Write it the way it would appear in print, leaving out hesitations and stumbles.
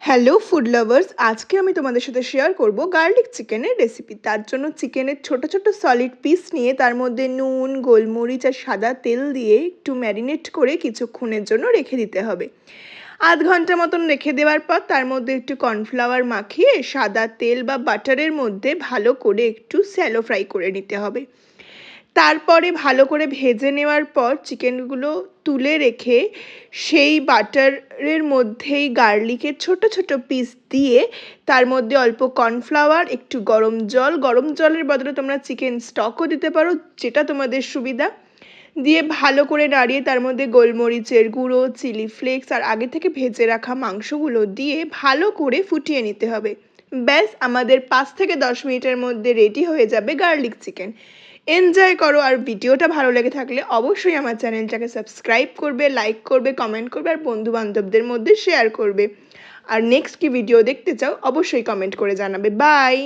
Hello food lovers, আজকে আমি তোমাদের সাথে শেয়ার করব গার্লিক চিকেনের রেসিপি। তার জন্য চিকেনের ছোট ছোট সলিড পিস নিয়ে তার মধ্যে নুন, গোলমরিচ আর সাদা তেল দিয়ে একটু ম্যারিনেট করে কিছুক্ষণের জন্য রেখে দিতে হবে। আধ ঘন্টা মতন রেখে দেওয়ার পর তার মধ্যে একটু কর্নফ্লাওয়ার মাখিয়ে সাদা তেল বা বাটারের মধ্যে ভালো করে একটু স্যালো ফ্রাই করে নিতে হবে। তারপরে ভালো করে ভেজে নেওয়ার পর চিকেনগুলো তুলে রেখে সেই বাটারের মধ্যেই গার্লিকের ছোট ছোট পিস দিয়ে তার মধ্যে অল্প কর্নফ্লাওয়ার, একটু গরম জলের বদলে তোমরা চিকেন স্টকও দিতে পারো, যেটা তোমাদের সুবিধা, দিয়ে ভালো করে নাড়িয়ে তার মধ্যে গোলমরিচের গুঁড়ো, চিলি ফ্লেক্স আর আগে থেকে ভেজে রাখা মাংসগুলো দিয়ে ভালো করে ফুটিয়ে নিতে হবে। ব্যাস, আমাদের 5 থেকে 10 মিনিটের মধ্যে রেডি হয়ে যাবে গার্লিক চিকেন। এনজয় করো, আর ভিডিওটা ভালো লেগে থাকলে অবশ্যই আমার চ্যানেলটাকে সাবস্ক্রাইব করবে, লাইক করবে, কমেন্ট করবে আর বন্ধু বান্ধবদের মধ্যে শেয়ার করবে। আর নেক্সট কি ভিডিও দেখতে চাও অবশ্যই কমেন্ট করে জানাবে। বাই।